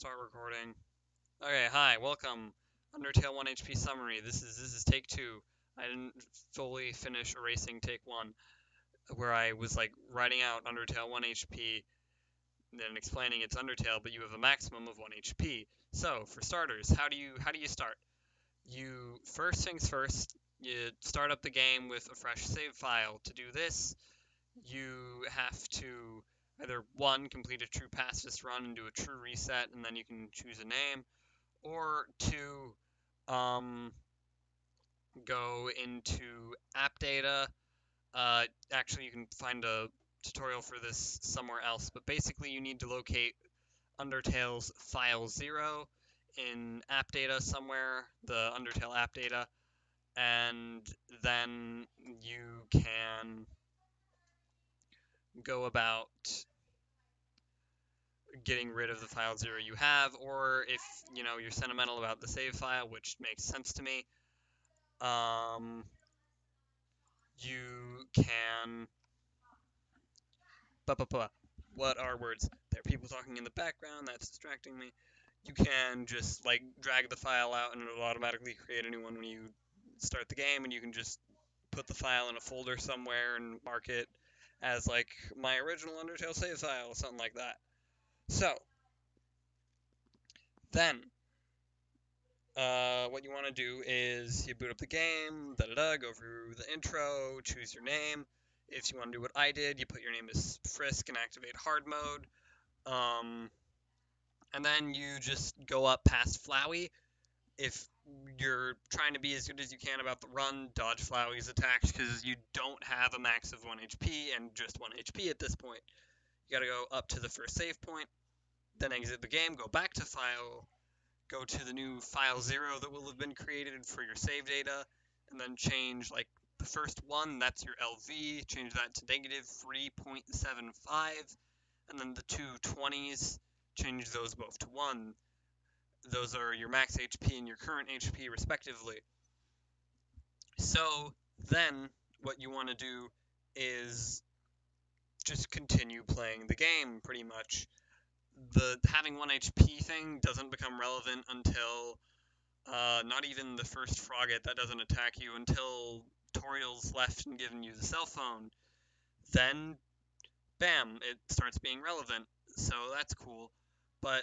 Start recording. Okay, hi, welcome. Undertale 1 HP summary. This is take 2. I didn't fully finish erasing take 1, where I was like writing out Undertale 1 HP, then explaining it's Undertale, but you have a maximum of 1 HP. So, for starters, how do you start? You first things first, you start up the game with a fresh save file. To do this, you have to either one, complete a true pacifist run and do a true reset, and then you can choose a name, or two, um, go into app data. Actually, you can find a tutorial for this somewhere else, but basically you need to locate Undertale's file 0 in app data somewhere, the Undertale app data, and then you can go about getting rid of the file 0 you have, or if you're sentimental about the save file, which makes sense to me, um, you can. What are words? There are people talking in the background. That's distracting me. You can just like drag the file out, and it'll automatically create a new one when you start the game, and you can just put the file in a folder somewhere and mark it as like my original Undertale save file, something like that. So then what you want to do is you boot up the game, go through the intro, choose your name. If you want to do what I did, you put your name as Frisk and activate hard mode. Um, and then you just go up past Flowey. If you're trying to be as good as you can about the run, dodge Flowey's attacks because you don't have a max of 1 HP and just 1 HP at this point. You gotta go up to the first save point, then exit the game, go back to file, go to the new file 0 that will have been created for your save data, and then change like the first one, that's your LV, change that to negative 3.75, and then the two 20s, change those both to 1. Those are your max HP and your current HP respectively. So then what you want to do is just continue playing the game pretty much. The having 1 HP thing doesn't become relevant until not even the first Frogget that doesn't attack you until Toriel's left and given you the cell phone. Then, bam, it starts being relevant. So that's cool. But,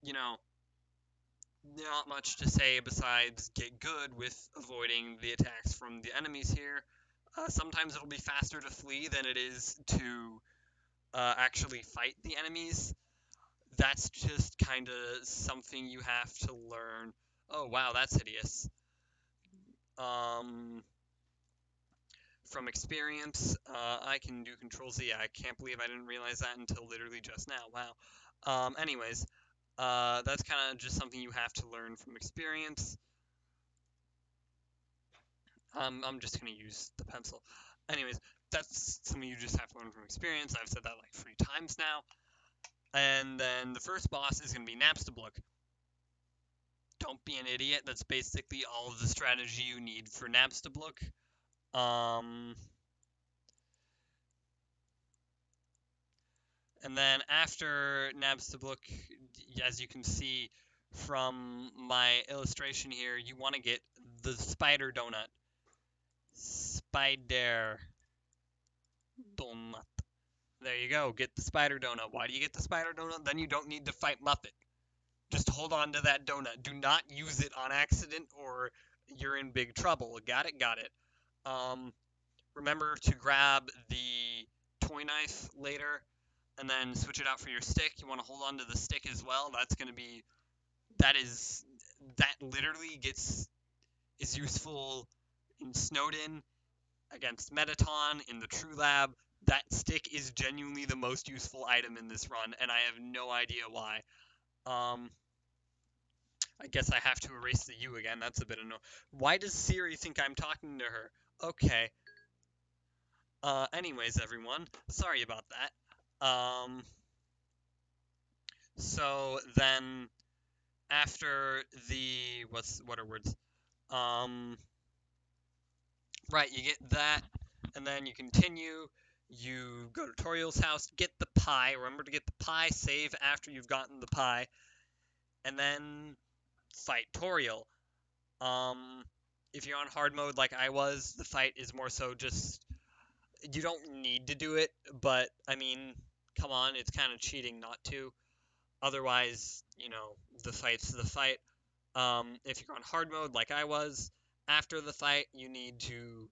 you know, not much to say besides get good with avoiding the attacks from the enemies here. Sometimes it'll be faster to flee than it is to actually fight the enemies. That's just kind of something you have to learn. Oh, wow, that's hideous. Um, from experience, I can do Control Z. I can't believe I didn't realize that until literally just now. Wow. Anyways, that's kind of just something you have to learn from experience. I'm just going to use the pencil. Anyways, that's something you just have to learn from experience. I've said that like 3 times now. And then the first boss is going to be Napstablook. Don't be an idiot. That's basically all of the strategy you need for Napstablook. And then after Napstablook, as you can see from my illustration here, you want to get the spider donut. Spider donut. There you go. Get the spider donut. Why do you get the spider donut? Then you don't need to fight Muppet. Just hold on to that donut. Do not use it on accident or you're in big trouble. Got it? Got it. Remember to grab the toy knife later and then switch it out for your stick. You want to hold on to the stick as well. That's going to be, that literally is useful in Snowden against Metaton in the True Lab. That stick is genuinely the most useful item in this run, and I have no idea why. I guess I have to erase the U again. That's a bit annoying. Why does Siri think I'm talking to her? Okay. Anyways, everyone, sorry about that. So then after the, what are words? Right, you get that, and then you continue. You go to Toriel's house, get the pie. Remember to get the pie, save after you've gotten the pie. and then fight Toriel. Um, if you're on hard mode like I was, the fight is more so just you don't need to do it, but I mean, come on, it's kind of cheating not to. Otherwise, the fight's the fight. If you're on hard mode like I was, after the fight, you need to,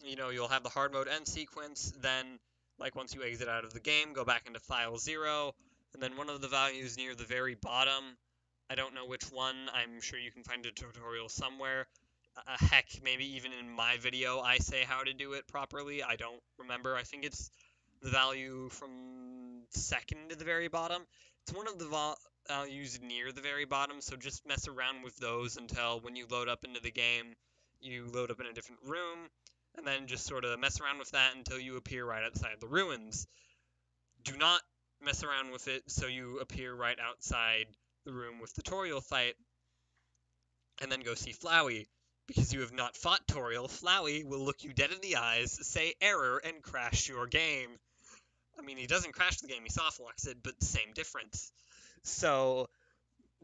you'll have the hard mode end sequence. Then, like once you exit out of the game, go back into file 0, and then one of the values near the very bottom. I don't know which one. I'm sure you can find a tutorial somewhere. Heck, maybe even in my video I say how to do it properly. I don't remember. I think it's the value from second to the very bottom. It's one of the values near the very bottom, so just mess around with those until when you load up into the game, you load up in a different room, and then just sort of mess around with that until you appear right outside the ruins. Do not mess around with it so you appear right outside the room with the Toriel fight, and then go see Flowey. Because you have not fought Toriel, Flowey will look you dead in the eyes, say error, and crash your game. I mean, he doesn't crash the game, he softlocks it, but same difference. So,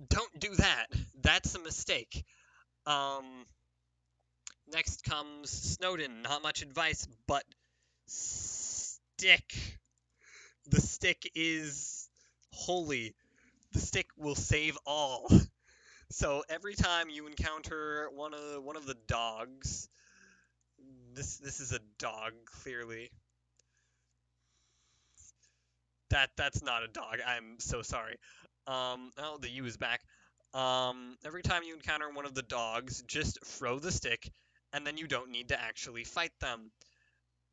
don't do that. That's a mistake. Um, Next comes Snowdin. Not much advice, but stick. The stick is holy. The stick will save all. So every time you encounter one of the dogs, this is a dog clearly. That's not a dog. I'm so sorry. Oh, the U is back. Every time you encounter one of the dogs, just throw the stick, and then you don't need to actually fight them.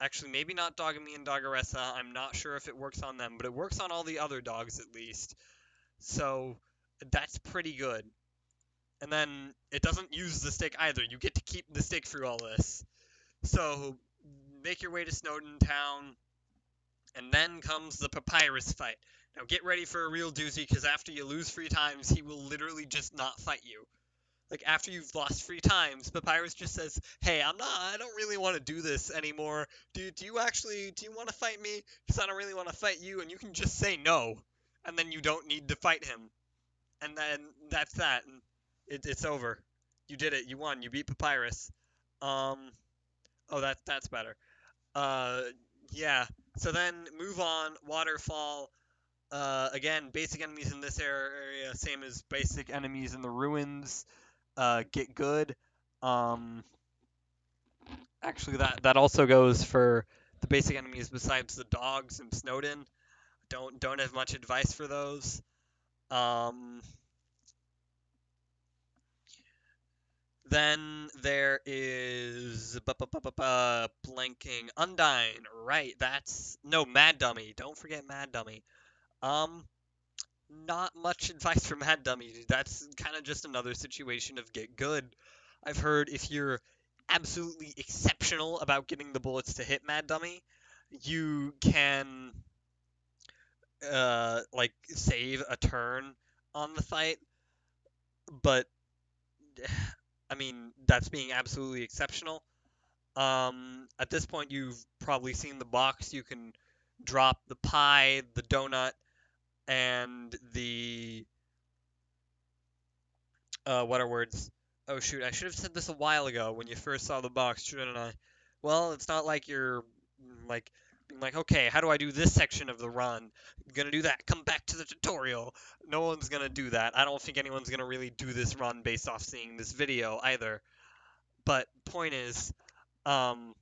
Actually, maybe not Dogami and Dogaressa. I'm not sure if it works on them, but it works on all the other dogs at least. So that's pretty good. And then it doesn't use the stick either. You get to keep the stick through all this. So make your way to Snowdin Town, and then comes the Papyrus fight. Now get ready for a real doozy, because after you lose 3 times, he will literally just not fight you. Like, after you've lost 3 times, Papyrus just says, hey, I don't really want to do this anymore. Do you want to fight me? Because I don't really want to fight you, and you can just say no. And then you don't need to fight him. And then that's that. And it's over. You did it. You won. You beat Papyrus. Um, oh, that's better. Uh, yeah. So then move on. Waterfall. Again, basic enemies in this area, same as basic enemies in the ruins. Get good. Um, Actually, that also goes for the basic enemies besides the dogs and Snowdin. Don't have much advice for those. Um, Then there is blanking Undyne, right? That's no Mad Dummy. Don't forget Mad Dummy. Um, Not much advice for Mad Dummy. That's kind of just another situation of get good. I've heard if you're absolutely exceptional about getting the bullets to hit Mad Dummy, you can like save a turn on the fight, but I mean that's being absolutely exceptional. At this point, you've probably seen the box. You can drop the pie, the donut, and the what are words? Oh shoot, I should have said this a while ago when you first saw the box, shouldn't I? Well, it's not like you're like being like, okay, how do I do this section of the run? I'm gonna do that. Come back to the tutorial. No one's gonna do that. I don't think anyone's gonna really do this run based off seeing this video either. But point is, um,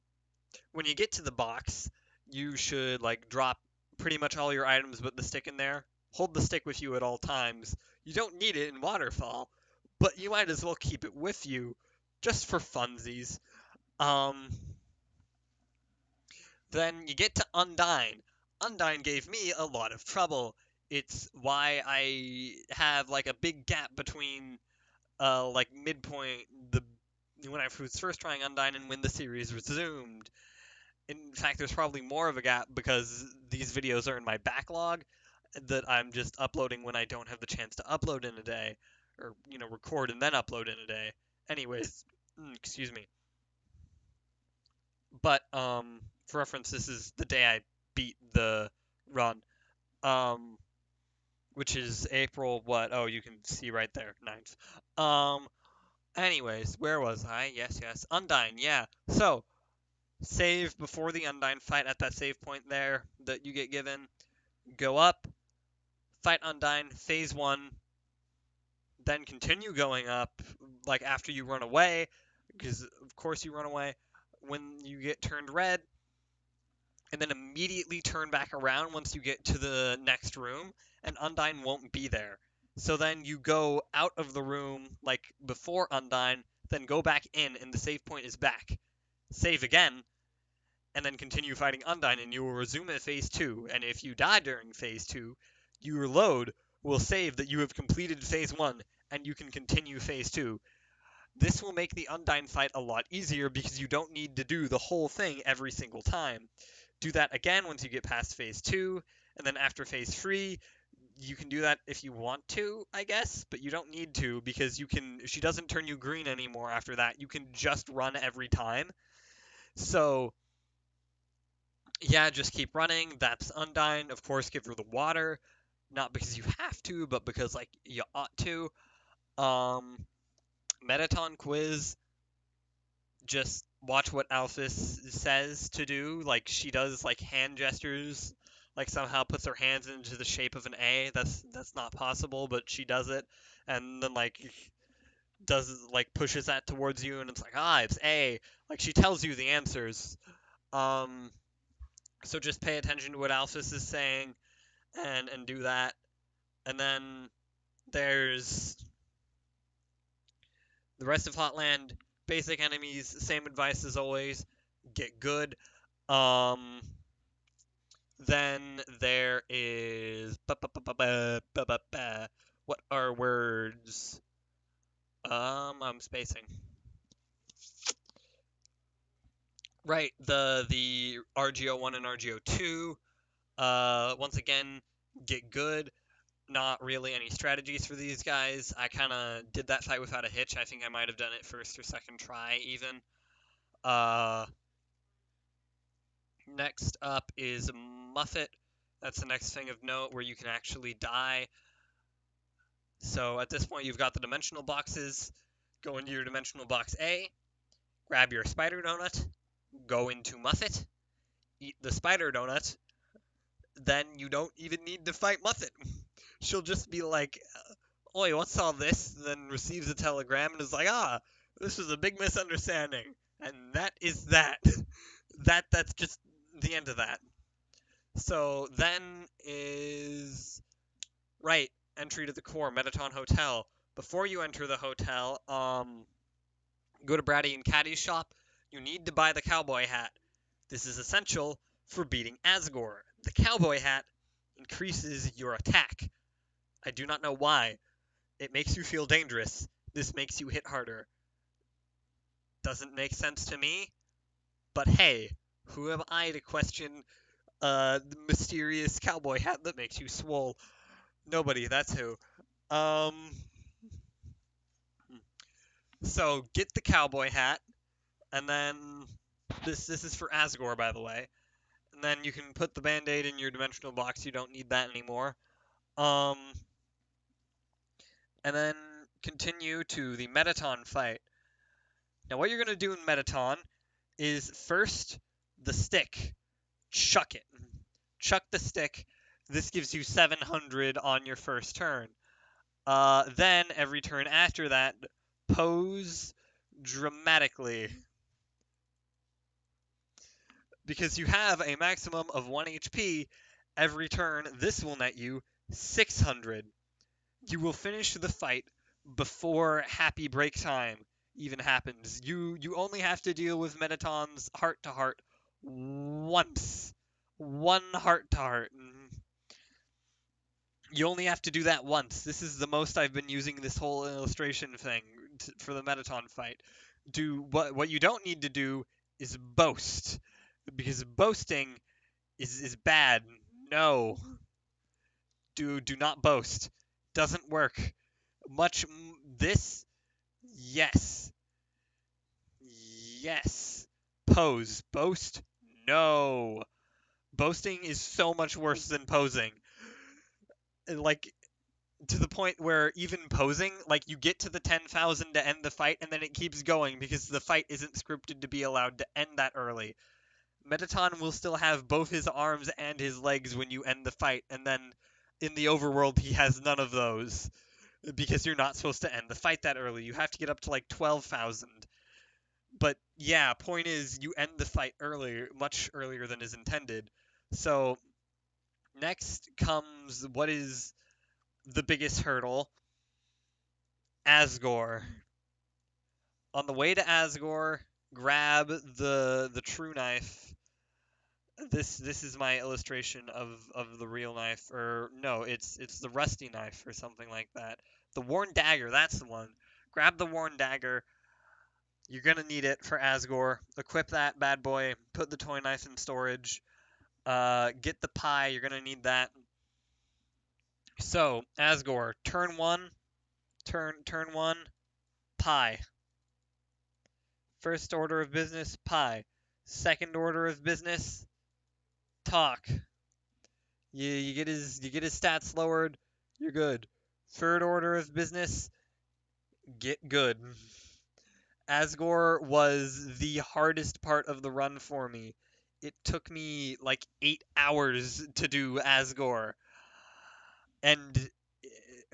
when you get to the box, you should like drop pretty much all your items but the stick in there. Hold the stick with you at all times. You don't need it in Waterfall, but you might as well keep it with you just for funsies. Um, then you get to Undyne. Undyne gave me a lot of trouble. It's why I have like a big gap between like midpoint the when I was first trying Undyne and when the series resumed. In fact, there's probably more of a gap because these videos are in my backlog that I'm just uploading when I don't have the chance to upload in a day, or record and then upload in a day. Anyways, excuse me. But for reference, this is the day I beat the run. Um, which is April what? Oh, you can see right there, 9th. Anyways, where was I? Yes, Undyne, yeah. So, save before the Undyne fight at that save point there that you get given. Go up, fight Undyne, phase 1, then continue going up, like after you run away, because of course you run away, when you get turned red, and then immediately turn back around once you get to the next room, and Undyne won't be there. So then you go out of the room like before Undyne, then go back in, and the save point is back. Save again, and then continue fighting Undyne, and you will resume at phase 2. And if you die during phase 2, your load will save that you have completed phase 1, and you can continue phase 2. This will make the Undyne fight a lot easier because you don't need to do the whole thing every single time. Do that again once you get past phase 2, and then after phase 3, you can do that if you want to, I guess, but you don't need to because she doesn't turn you green anymore after that. You can just run every time. So, yeah, just keep running. That's Undyne. Of course, give her the water. Not because you have to, but because, like, you ought to. Metaton quiz. Just watch what Alphys says to do. Like, she does, like, hand gestures. Like, somehow puts her hands into the shape of an A. That's not possible, but she does it. And then, like, pushes that towards you, and it's like, it's A. Like, she tells you the answers. Um, so just pay attention to what Alphys is saying and do that. And then there's the rest of Hotland. Basic enemies, same advice as always. Get good. Um, then there is what are words? I'm spacing. Right, the RGO1 and RGO2. Once again, get good. Not really any strategies for these guys. I kind of did that fight without a hitch. I think I might have done it first or second try even. Uh, Next up is Muffet. That's the next thing of note where you can actually die. So at this point, you've got the dimensional boxes. Go into your dimensional box A, grab your spider donut, go into Muffet, eat the spider donut. Then you don't even need to fight Muffet. She'll just be like, "Oi, what's all this?" Then receives a telegram and is like, this was a big misunderstanding. And that is that. That's just the end of that. So then is right, entry to the core, Metaton Hotel. Before you enter the hotel, go to Bratty and Caddy's shop. You need to buy the cowboy hat. This is essential for beating Asgore. The cowboy hat increases your attack. I do not know why. It makes you feel dangerous. This makes you hit harder. Doesn't make sense to me, but hey, who am I to question the mysterious cowboy hat that makes you swole? Nobody, that's who. Um, so get the cowboy hat, and then this is for Asgore, by the way. And then you can put the band-aid in your dimensional box. You don't need that anymore. Um, and then continue to the Metaton fight. Now, what you're gonna do in Metaton is first the stick. Chuck it. Chuck the stick. This gives you 700 on your first turn. Then every turn after that, pose dramatically. Because you have a maximum of 1 HP every turn, this will net you 600. You will finish the fight before happy break time even happens. You only have to deal with Metaton's heart to heart once. One heart to heart. You only have to do that once. This is the most I've been using this whole illustration thing for the Metaton fight. What you don't need to do is boast, because boasting is bad. No, do not boast. Doesn't work. This, yes, yes. Pose, boast, no. Boasting is so much worse than posing. Like, to the point where even posing, like you get to the 10,000 to end the fight, and then it keeps going because the fight isn't scripted to be allowed to end that early. Metaton will still have both his arms and his legs when you end the fight, and then in the overworld he has none of those because you're not supposed to end the fight that early. You have to get up to like 12,000. But yeah, point is you end the fight earlier, much earlier than is intended. So next comes what is the biggest hurdle, Asgore. On the way to Asgore, grab the true knife. This is my illustration of the real knife, or no, it's the rusty knife or something like that. The worn dagger, that's the one. Grab the worn dagger. You're gonna need it for Asgore. Equip that bad boy. Put the toy knife in storage. Get the pie. You're gonna need that. So Asgore, turn one, turn one, pie. First order of business, pie. Second order of business, talk. You get his stats lowered, you're good. Third order of business, get good. Asgore was the hardest part of the run for me. It took me like 8 hours to do Asgore, and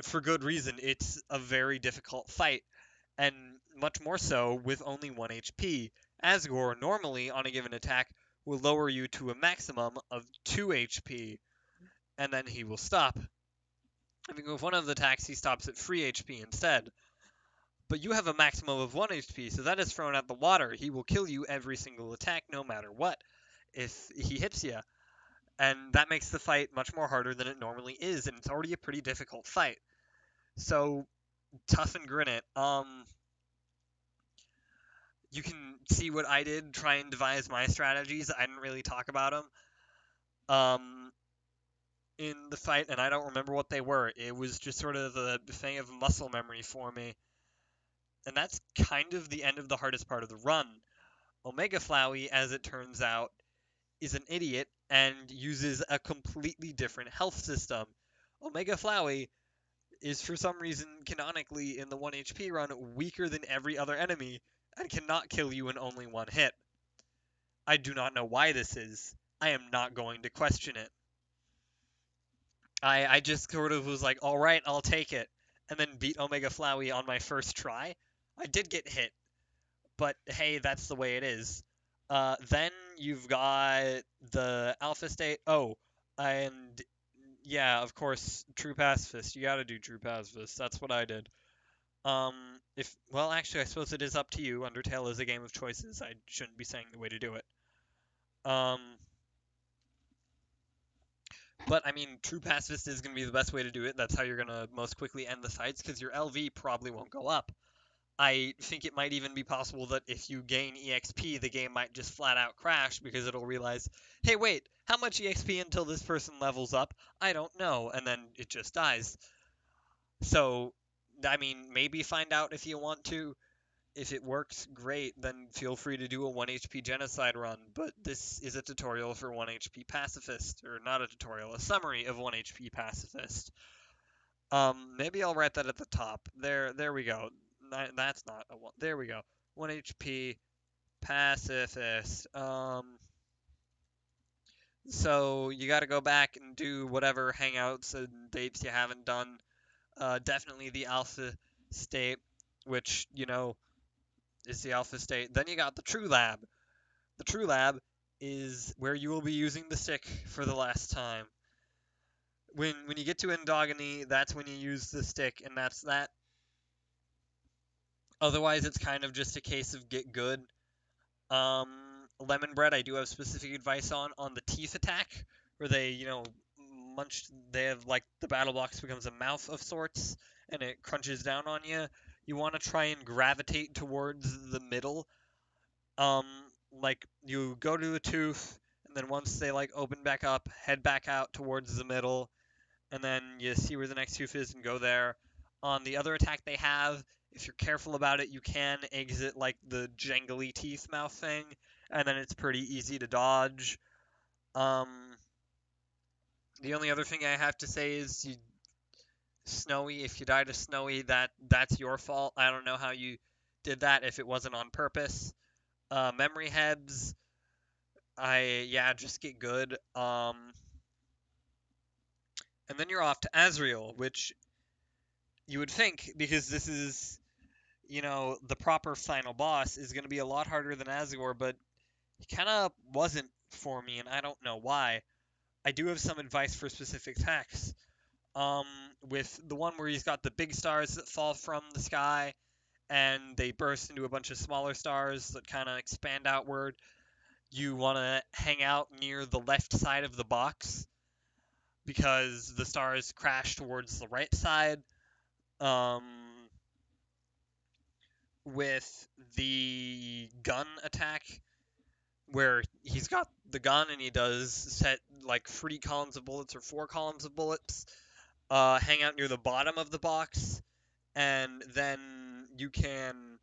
for good reason. It's a very difficult fight, and much more so with only 1 HP. Asgore normally on a given attack will lower you to a maximum of 2 HP, and then he will stop. I think with one of the attacks he stops at 3 HP instead. But you have a maximum of 1 HP, so that is thrown out the water. He will kill you every single attack, no matter what, if he hits you. And that makes the fight much more harder than it normally is, and it's already a pretty difficult fight. So, tough and grin it. You can see what I did, try and devise my strategies. I didn't really talk about them in the fight, and I don't remember what they were. It was just sort of the thing of muscle memory for me. And that's kind of the end of the hardest part of the run. Omega Flowey, as it turns out, is an idiot and uses a completely different health system. Omega Flowey is for some reason canonically in the 1 HP run weaker than every other enemy and cannot kill you in only one hit. I do not know why this is. I am not going to question it. I just sort of was like, alright, I'll take it. And then beat Omega Flowey on my first try. I did get hit, but hey, that's the way it is. Then you've got the Alpha State. Oh, and yeah, of course, True Pacifist. You gotta do True Pacifist. That's what I did. Well, actually, I suppose it is up to you. Undertale is a game of choices. I shouldn't be saying the way to do it. But I mean, True Pacifist is going to be the best way to do it. That's how you're going to most quickly end the fights because your LV probably won't go up. I think it might even be possible that if you gain EXP, the game might just flat out crash because it'll realize, hey, wait, how much EXP until this person levels up? I don't know. And then it just dies. So, I mean, maybe find out if you want to. If it works, great, then feel free to do a 1 HP genocide run, but this is a tutorial for 1 HP pacifist, or not a tutorial, a summary of 1 HP pacifist. Maybe I'll write that at the top. There we go. That's not a one. There we go. 1 HP pacifist. So you got to go back and do whatever hangouts and dates you haven't done. Definitely the alpha state, which, is the alpha state. Then you got the true lab. The true lab is where you will be using the stick for the last time. When you get to endogamy, that's when you use the stick, and that's that. Otherwise, it's kind of just a case of get good. Lemon bread, I do have specific advice on the teeth attack, where they, munch. They have like the battle box becomes a mouth of sorts, and it crunches down on you. You want to try and gravitate towards the middle. Um, like you go to a tooth, and then once they like open back up, head back out towards the middle, and then you see where the next tooth is and go there. On the other attack they have, if you're careful about it, you can exit like the jangly teeth mouth thing, and then it's pretty easy to dodge. The only other thing I have to say is Snowy, if you die to Snowy, that's your fault. I don't know how you did that if it wasn't on purpose. Memory heads, yeah, just get good. And then you're off to Azrael, which you would think, because this is, the proper final boss, is going to be a lot harder than Azor, but he kind of wasn't for me, and I don't know why. I do have some advice for specific attacks. Um, with the one where he's got the big stars that fall from the sky, and they burst into a bunch of smaller stars that kind of expand outward. You want to hang out near the left side of the box because the stars crash towards the right side. Um, with the gun attack, where he's got the gun and he does set like 3 columns of bullets or 4 columns of bullets, hang out near the bottom of the box, and then you can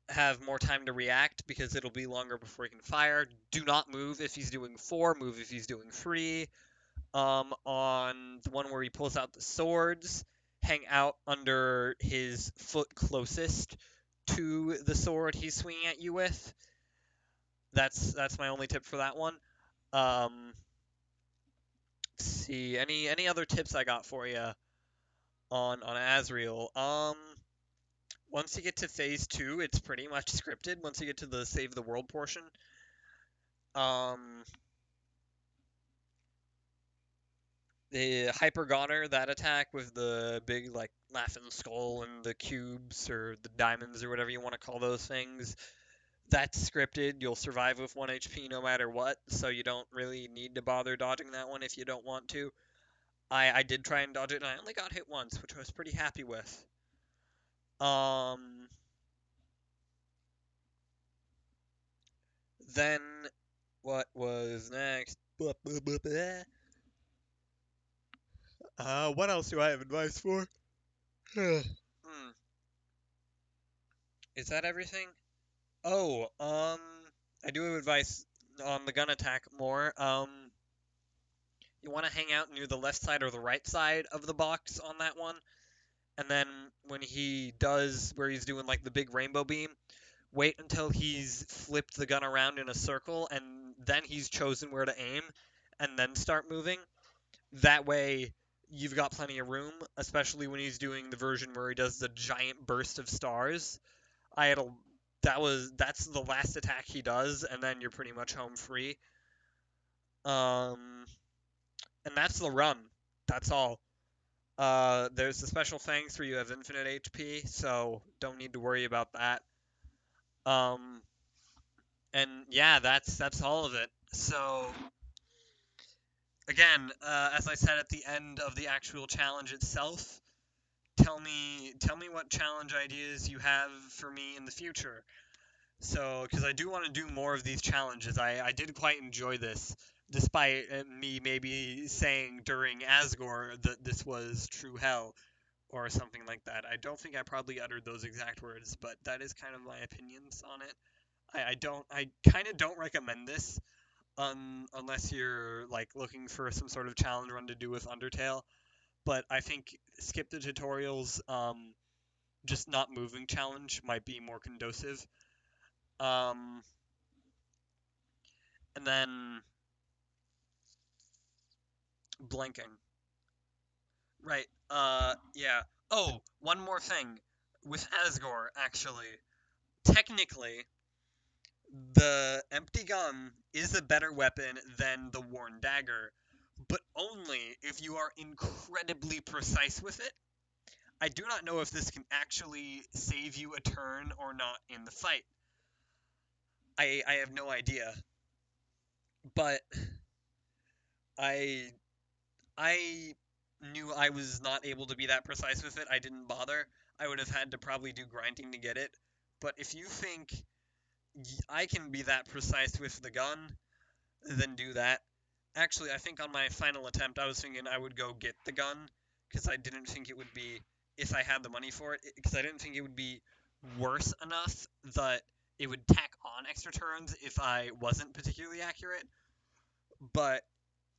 have more time to react because it'll be longer before he can fire. Do not move if he's doing 4, move if he's doing 3. On the one where he pulls out the swords, hang out under his foot closest to the sword he's swinging at you with. That's my only tip for that one. Let's see, any other tips I got for you on Azrael? Once you get to phase 2, it's pretty much scripted. Once you get to the save the world portion, um, the Hyper Goner, that attack with the big like laughing skull and the cubes or the diamonds or whatever you want to call those things, that's scripted. You'll survive with 1 HP no matter what, so you don't really need to bother dodging that one if you don't want to. I did try and dodge it, and I only got hit once, which I was pretty happy with. Then what was next? What else do I have advice for? Hmm. Is that everything? Oh, I do have advice on the gun attack more. You want to hang out near the left side or the right side of the box on that one, and then when he does, where he's doing like the big rainbow beam, wait until he's flipped the gun around in a circle, and then he's chosen where to aim, and then start moving. That way, you've got plenty of room, especially when he's doing the version where he does the giant burst of stars. I had a that's the last attack he does, and then you're pretty much home free. Um, and that's the run. That's all. There's the special thanks where you have infinite HP, so don't need to worry about that. Um, and yeah, that's all of it. So again, as I said at the end of the actual challenge itself, tell me what challenge ideas you have for me in the future. So, because I do want to do more of these challenges. I did quite enjoy this, despite me maybe saying during Asgore that this was true hell or something like that. I don't think I probably uttered those exact words, but that is kind of my opinions on it. I kind of don't recommend this unless you're like looking for some sort of challenge run to do with Undertale. But I think skip the tutorials. Just not moving challenge might be more conducive. Um, and then blanking. Right. Yeah. Oh, one more thing with Asgore. Actually, technically, the empty gun is a better weapon than the worn dagger, but only if you are incredibly precise with it. I do not know if this can actually save you a turn or not in the fight. I have no idea. But I I knew I was not able to be that precise with it. I didn't bother. I would have had to probably do grinding to get it. But if you think I can be that precise with the gun, then do that. Actually, I think on my final attempt, I was thinking I would go get the gun because I didn't think it would be, if I had the money for it, because I didn't think it would be worse enough that it would tack on extra turns if I wasn't particularly accurate. But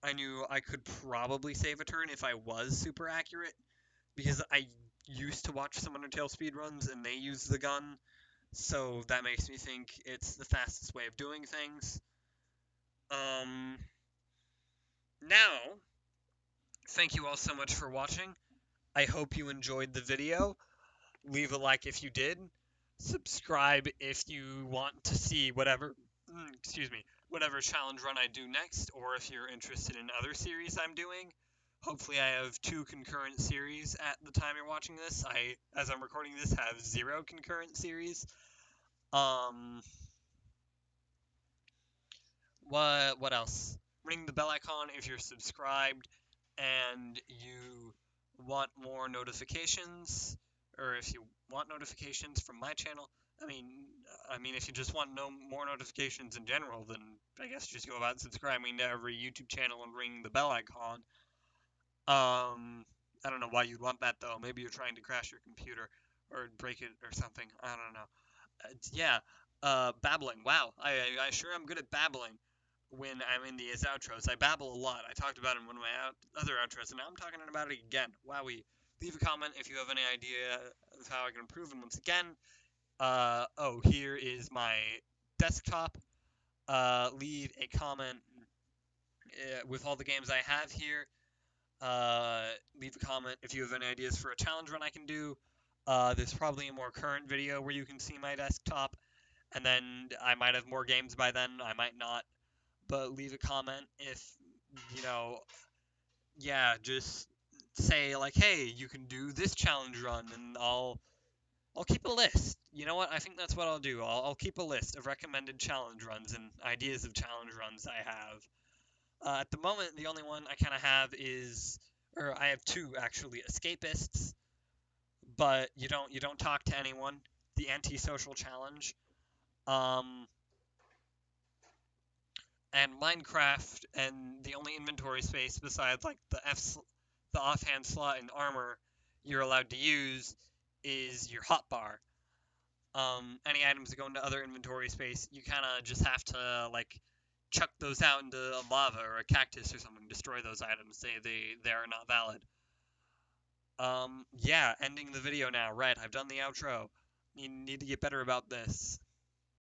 I knew I could probably save a turn if I was super accurate, because I used to watch some Undertale speedruns and they use the gun, so that makes me think it's the fastest way of doing things. Um, Now, thank you all so much for watching. I hope you enjoyed the video. Leave a like if you did. Subscribe if you want to see whatever, excuse me, whatever challenge run I do next, or if you're interested in other series I'm doing. Hopefully I have 2 concurrent series at the time you're watching this. As I'm recording this, have 0 concurrent series. Um, what else? Ring the bell icon if you're subscribed and you want more notifications, or if you want notifications from my channel. I mean, if you just want no more notifications in general, then I guess just go about subscribing to every YouTube channel and ring the bell icon. I don't know why you'd want that though. Maybe you're trying to crash your computer or break it or something. I don't know. Yeah, babbling. Wow, I sure am good at babbling when I'm in these outros. I babble a lot. I talked about it in one of my other outros, and now I'm talking about it again. Wowie. Leave a comment if you have any idea of how I can improve. And once again, oh, here is my desktop. Leave a comment with all the games I have here. Leave a comment if you have any ideas for a challenge run I can do. There's probably a more current video where you can see my desktop, and then I might have more games by then. I might not, but leave a comment if you know. Yeah, just say like, hey, you can do this challenge run, and I'll keep a list. You know what? I think that's what I'll do. I'll keep a list of recommended challenge runs and ideas of challenge runs I have. At the moment, the only one I kind of have is, or I have 2 actually, escapists, but you don't talk to anyone. The antisocial challenge, um, and Minecraft, and the only inventory space besides like the offhand slot and armor you're allowed to use is your hotbar. Any items that go into other inventory space, you kind of just have to like chuck those out into a lava or a cactus or something, destroy those items. They are not valid. Yeah, ending the video now. Right, I've done the outro. You need to get better about this.